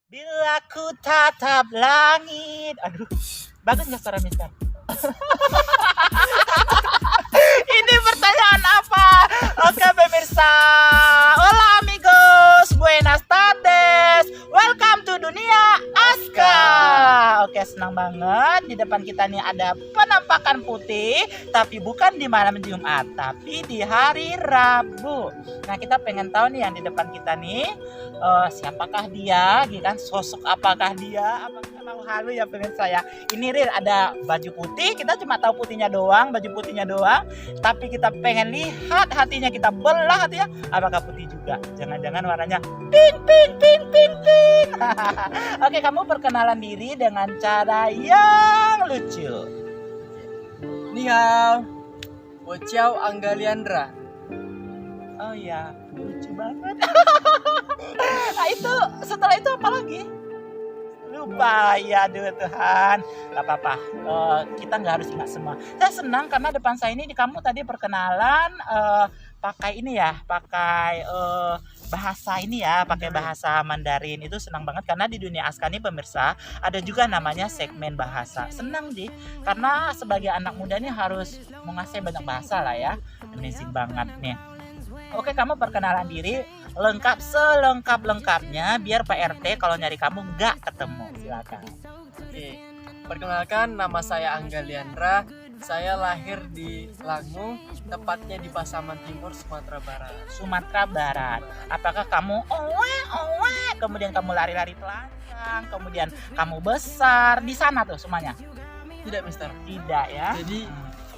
Bila ku tatap langit. Aduh, bagus nggak suara Mister? Ini pertanyaan apa? Oke pemirsa. Hola amigos, buenas tardes. Welcome to dunia Aska. Oke, senang banget. Di depan kita nih ada penampakan putih, tapi bukan di malam Jumat, tapi di hari Rabu. Nah, kita pengen tahu nih yang di depan kita nih, siapakah dia? Gitu kan, sosok apakah dia? Apakah mau halu ya pemirsa ya? Ini real, ada baju putih, kita cuma tahu putihnya doang, baju putihnya doang, tapi kita pengen lihat hatinya, kita belah hatinya, apakah putih juga? Jangan-jangan warnanya pink, pink, pink, pink, pink. Oke, kamu perkenalan diri dengan cara yang lucu. Ni hao, wo ciao Angga Liandra. Oh ya, lucu banget. Nah itu, setelah itu apa lagi? Lupa ya, aduh Tuhan. Gak apa-apa, kita nggak harus ingat semua. Saya senang karena depan saya ini kamu tadi perkenalan pakai ini ya, pakai bahasa ini ya, pakai bahasa Mandarin. Itu senang banget karena di dunia Aska nih pemirsa ada juga namanya segmen bahasa. Senang sih karena sebagai anak muda nih harus menguasai banyak bahasa lah ya. Amazing banget nih. Oke, kamu perkenalan diri lengkap selengkap-lengkapnya biar Pak RT kalau nyari kamu nggak ketemu. Silakan. Oke, perkenalkan nama saya Angga Liandra. Saya lahir di Langu, tepatnya di Pasaman Timur, Sumatera Barat. Sumatera Barat. Apakah kamu owe, kemudian kamu lari-lari telanjang, kemudian kamu besar di sana tuh semuanya? Tidak, Mister. Tidak ya. Jadi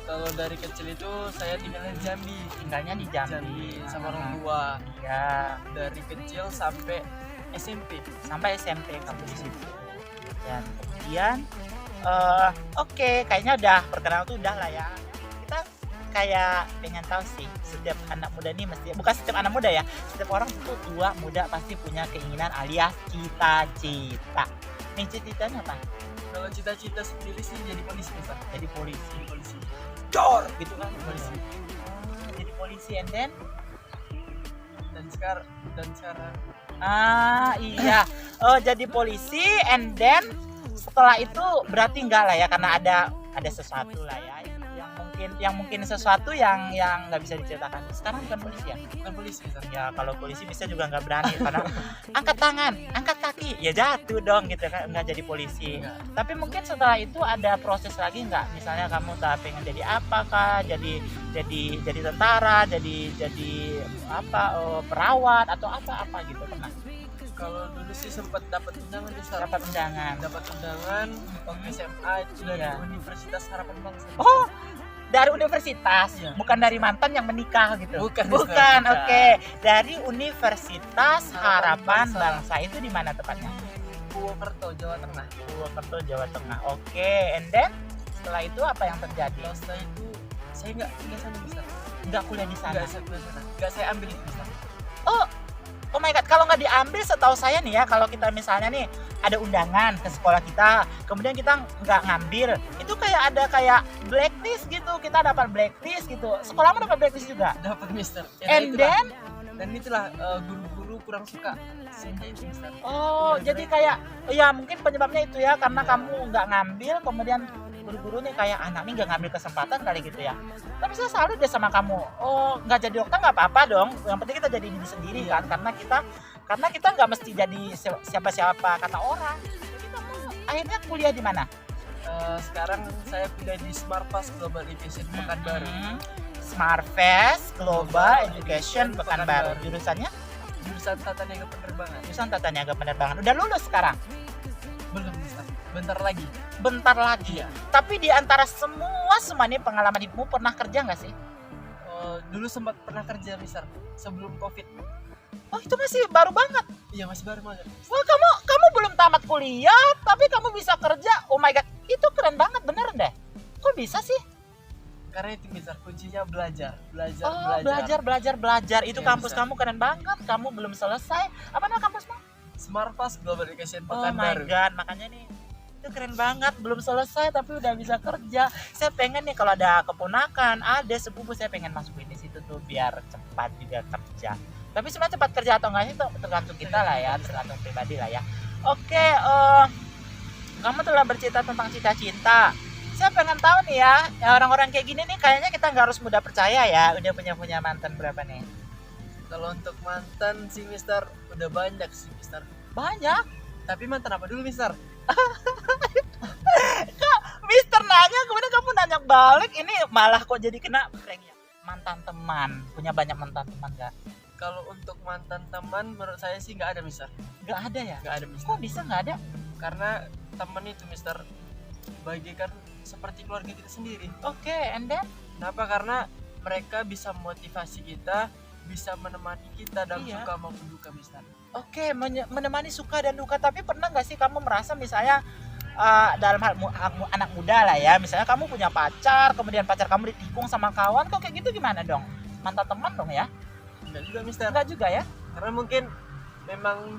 kalau dari kecil itu saya tinggalnya di Jambi. Tinggalnya di Jambi Jambi sama orang tua. Ya, Dari kecil sampai SMP. sampai SMP kamu di situ. Dan kemudian oke, kayaknya udah perkenalan tuh udah lah ya. Kita kayak pengen tahu sih, setiap anak muda nih mesti, bukan setiap anak muda ya, setiap orang tuh tua muda pasti punya keinginan alias cita-cita. Nih cita-citanya apa? Kalau cita-cita sendiri sih jadi polisi, Mister. Jadi polisi, Jadi polisi. cor gitu kan, Polisi. jadi polisi and then Dan sekarang iya, jadi polisi and then setelah itu berarti enggak lah ya, karena ada sesuatu lah ya yang mungkin sesuatu yang nggak bisa diceritakan. Sekarang bukan polisi ya? bukan polisi, Mister. Ya kalau polisi bisa juga nggak berani karena angkat tangan, angkat kaki, ya jatuh dong gitu kan, nggak jadi polisi. Enggak. Tapi mungkin setelah itu ada proses lagi nggak? Misalnya kamu tak pengen jadi apa kah? Jadi tentara, jadi apa, perawat atau apa gitu pernah? Kalau dulu sih sempat dapat undangan, Mister. Dapat undangan. Dapat undangan waktu SMA itu dari Iya. Universitas Harapan Bangsa. Oh, dari universitas, Iya. bukan dari mantan yang menikah gitu. Bukan, Bukan, bukan. oke. Dari Universitas Harapan Harapan Bangsa. Itu di mana tepatnya? Purwokerto, Jawa Tengah. Purwokerto, Jawa Tengah. Oke, and then setelah itu apa yang terjadi? Kalau setelah itu saya nggak sana, Mister. Nggak kuliah di sana. Nggak saya kuliah sana. Nggak saya ambil itu, Mister. Oh my god, kalau nggak diambil, setahu saya nih ya, kalau kita misalnya nih ada undangan ke sekolah kita, kemudian kita nggak ngambil, itu kayak ada kayak blacklist gitu, kita dapat blacklist gitu. Sekolahmu dapat blacklist juga? Dapat, Mister. And then dan itulah guru-guru kurang suka sehingga itu, Mister. oh, Iya, jadi kayak ya mungkin penyebabnya itu ya, karena kamu nggak ngambil, kemudian guru-guru nih kayak anak nih nggak ngambil kesempatan kali gitu ya. Tapi saya salut deh sama kamu. Oh, nggak jadi dokter nggak apa-apa dong. Yang penting kita jadi diri sendiri kan, karena kita nggak mesti jadi siapa-siapa kata orang. Jadi kamu akhirnya kuliah di mana? Sekarang saya kuliah di Smartpass Global Education Pekanbaru. Smartfest Global Education Pekanbaru. Jurusannya? Jurusan Tata Niaga Penerbangan. Jurusan Tata Niaga Penerbangan. Udah lulus sekarang? Belum, Mister. Bentar lagi. Bentar lagi. Iya. Tapi di antara semua nih pengalaman hidupmu, pernah kerja nggak sih? Dulu sempat pernah kerja, Mister, sebelum Covid. Oh, itu masih baru banget. Iya, masih baru banget. Wah, kamu belum tamat kuliah tapi kamu bisa kerja. Oh my god, itu keren banget, beneran deh. Kok bisa sih? Karena itu, Mister, kuncinya belajar. Oh, belajar. Itu Iya, kampus bisa. kamu keren banget. Kamu belum selesai. Apa nama kampusmu? Smartpass Global Education Oh my Pekanbaru. god, makanya nih itu keren banget, belum selesai tapi udah bisa kerja. Saya pengen nih kalau ada keponakan, ada sepupu, saya pengen masukin di situ tuh biar cepat juga kerja. Tapi sebenarnya cepat kerja atau enggak itu tergantung kita lah ya, tergantung pribadi lah ya. Oke, kamu telah bercerita tentang cita-cita. Saya pengen tahu nih ya orang-orang kayak gini nih kayaknya kita nggak harus mudah percaya ya. Udah punya mantan berapa nih? Kalau untuk mantan sih Mister, udah banyak sih Mister. Banyak. Tapi mantan apa dulu Mister? Mister nanya, kemudian kamu nanya balik. Ini malah kok jadi kena prank ya. Mantan teman, punya banyak mantan teman nggak? Kalau untuk mantan teman, menurut saya sih nggak ada Mister. Nggak ada ya? Nggak ada Mister. Kok bisa nggak ada? Karena teman itu Mister bagikan seperti keluarga kita sendiri. Oke, and then? Kenapa? Karena mereka bisa memotivasi kita, bisa menemani kita dalam Iya. suka maupun duka Mister. Oke, menemani suka dan duka. Tapi pernah nggak sih kamu merasa misalnya dalam hal anak muda lah ya, misalnya kamu punya pacar, kemudian pacar kamu ditikung sama kawan, kok kayak gitu gimana dong? Mantan teman dong ya? Enggak juga Mister. Enggak juga ya? Karena mungkin memang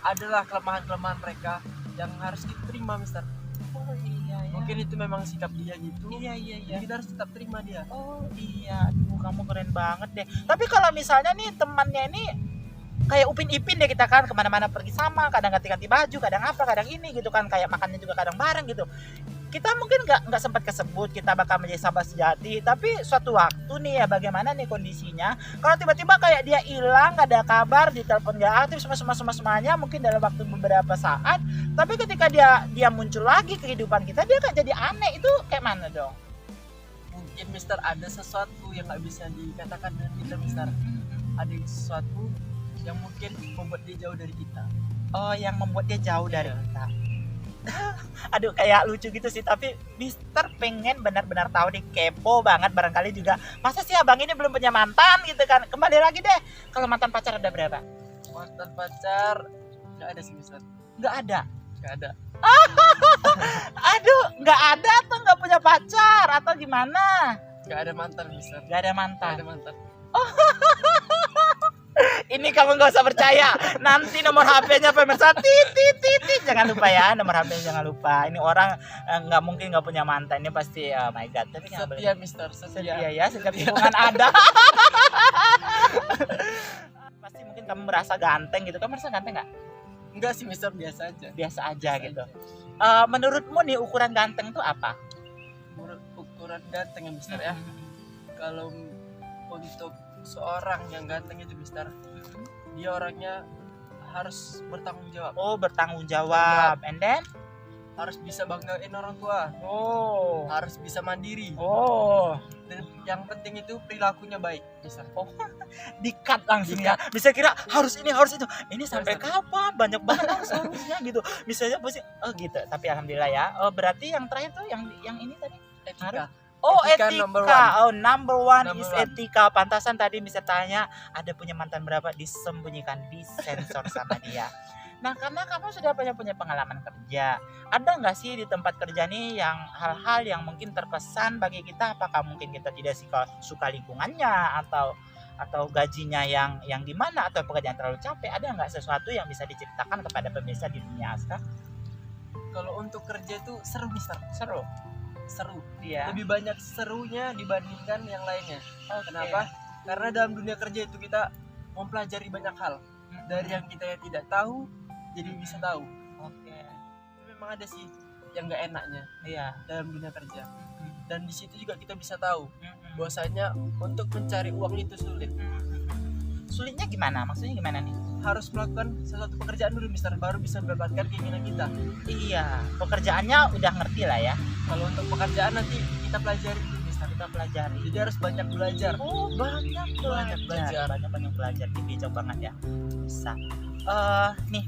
adalah kelemahan-kelemahan mereka yang harus kita terima Mister. Oh iya ya. Mungkin itu memang sikap dia gitu. Iya iya iya. Jadi kita harus tetap terima dia. Oh iya, aduh kamu keren banget deh. Tapi kalau misalnya nih temannya ini kayak Upin Ipin deh, kita kan kemana-mana pergi sama, kadang ganti-ganti baju, kadang apa, kadang ini gitu kan, kayak makannya juga kadang bareng gitu. Kita mungkin nggak sempat kesebut kita bakal menjadi sahabat sejati, tapi suatu waktu nih ya bagaimana nih kondisinya kalau tiba-tiba kayak dia hilang, nggak ada kabar, di telepon nggak aktif, semuanya mungkin dalam waktu beberapa saat, tapi ketika dia muncul lagi ke kehidupan kita, dia kayak jadi aneh. Itu kayak mana dong? Mungkin Mister ada sesuatu yang nggak bisa dikatakan dengan kita Mister. Ada sesuatu yang mungkin membuat dia jauh dari kita. Oh, yang membuat dia jauh dari Iya. kita. Aduh, kayak lucu gitu sih, tapi Mister pengen benar-benar tahu nih, kepo banget barangkali juga. Masa sih abang ini belum punya mantan gitu kan? Kembali lagi deh, kalau mantan pacar ada berapa? Mantan pacar nggak ada sih Mister. Nggak ada. Nggak ada. Aduh, nggak ada atau nggak punya pacar atau gimana? Nggak ada mantan Mister. Nggak ada Nggak mantan. ada mantan. Ini kamu nggak usah percaya. Nanti nomor HP-nya pemirsa, titit. Jangan lupa ya, nomor HP-nya jangan lupa. Ini orang nggak mungkin nggak punya mantan. Ini pasti, oh my god. Tapi nggak boleh. Setia Mister, Setia setia. ya, setiap hubungan ada. Pasti mungkin kamu merasa ganteng gitu. Kamu merasa ganteng nggak? Enggak sih Mister, biasa aja. Biasa aja Biasa gitu. aja. Menurutmu nih ukuran ganteng itu apa? Menurut ukuran ganteng ya Mister ya. Kalau untuk seorang yang ganteng itu Mister, dia orangnya harus bertanggung jawab, Oh, bertanggung jawab. And then? harus bisa banggain orang tua, Oh. harus bisa mandiri, Oh. dan yang penting itu perilakunya baik Mister. Oh, di-cut langsung Di-cut. ya. Bisa kira harus ini, harus itu. Ini sampai Harus. kapan? Banyak banget harusnya gitu. Misalnya pasti gitu. Tapi alhamdulillah ya. Oh, berarti yang terakhir tuh yang ini tadi. Etika. Oh, Etika etika. number one. Oh, number one Number is one. etika. Pantasan tadi bisa tanya ada punya mantan berapa, disembunyikan, disensor sama dia. Nah, karena kamu sudah punya pengalaman kerja, ada nggak sih di tempat kerja nih yang hal-hal yang mungkin terkesan bagi kita? Apakah mungkin kita tidak suka lingkungannya atau gajinya yang gimana, atau pekerjaan terlalu capek? Ada nggak sesuatu yang bisa diceritakan kepada pemirsa di dunia Aska? Kalau untuk kerja itu seru Mister, Seru. seru. Iya. Lebih banyak serunya dibandingkan yang lainnya. Oke. Kenapa? Karena dalam dunia kerja itu kita mempelajari banyak hal dari yang kita tidak tahu, jadi bisa tahu. Oke. Tapi memang ada sih yang nggak enaknya Iya. dalam dunia kerja. Dan di situ juga kita bisa tahu bahwasanya untuk mencari uang itu sulit. Sulitnya gimana? Maksudnya gimana nih? Harus melakukan sesuatu pekerjaan dulu Mister, baru bisa mendapatkan keinginan kita. Iya, pekerjaannya udah ngerti lah ya. Kalau untuk pekerjaan nanti kita pelajari dulu Mister. Kita pelajari. Jadi harus banyak belajar. Oh, banyak belajar. Banyak belajar. Ini bijak banget ya. Bisa. Nih,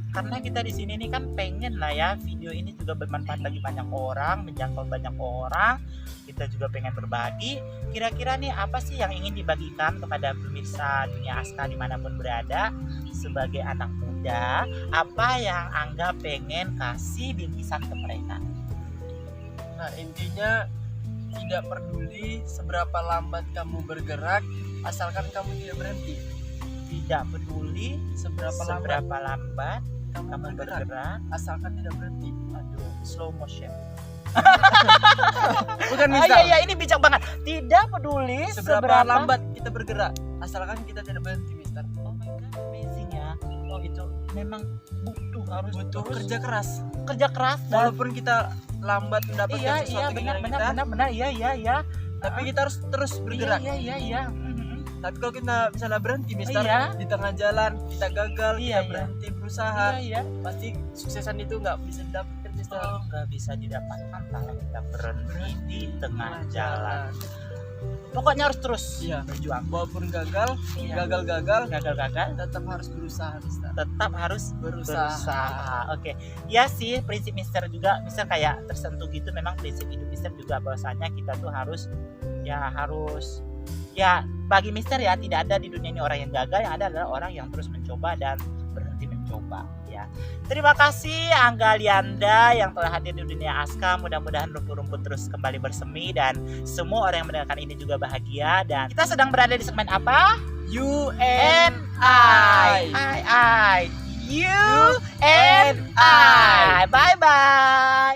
karena kita di sini nih kan pengen lah ya video ini juga bermanfaat bagi banyak orang, menjangkau banyak orang. Kita juga pengen berbagi. Kira-kira nih apa sih yang ingin dibagikan kepada pemirsa dunia Aska dimanapun berada sebagai anak muda? Apa yang Angga pengen kasih bingkisan ke mereka? Nah, intinya tidak peduli seberapa lambat kamu bergerak, asalkan kamu tidak berhenti. Tidak peduli seberapa lambat kamu bergerak, asalkan tidak berhenti. aduh, slow motion. Bukan Ah, Mister. iya, ini bijak banget. Tidak peduli Seberapa lambat kita bergerak, asalkan kita tidak berhenti Mister. Oh my god, amazing ya. Oh, itu memang harus butuh terus kerja keras. dan Walaupun kita lambat mendapatkan sesuatu benar keinginan kita, iya tapi kita harus terus bergerak. iya. Tapi kalau kita misalnya berhenti, Mister, Iya. di tengah jalan kita gagal, Iya, kita berhenti berusaha, iya pasti suksesan itu nggak bisa didapatkan, Mister. nggak bisa didapatkan kalau kita berhenti di tengah jalan. jalan. Pokoknya harus terus Iya. berjuang. Walaupun gagal, Iya. gagal, Gagal tetap harus berusaha, Mister. tetap harus berusaha. Oke. Ya sih, prinsip Mister juga, Mister kayak tersentuh gitu. Memang prinsip hidup Mister juga bahwasanya kita tuh harus bagi Mister ya, tidak ada di dunia ini orang yang gagal, yang ada adalah orang yang terus mencoba dan berhenti mencoba ya. Terima kasih Angga Lianda yang telah hadir di dunia Aska. Mudah-mudahan rumput-rumput terus kembali bersemi dan semua orang yang mendengarkan ini juga bahagia. Dan kita sedang berada di segmen apa? You and I. You and I.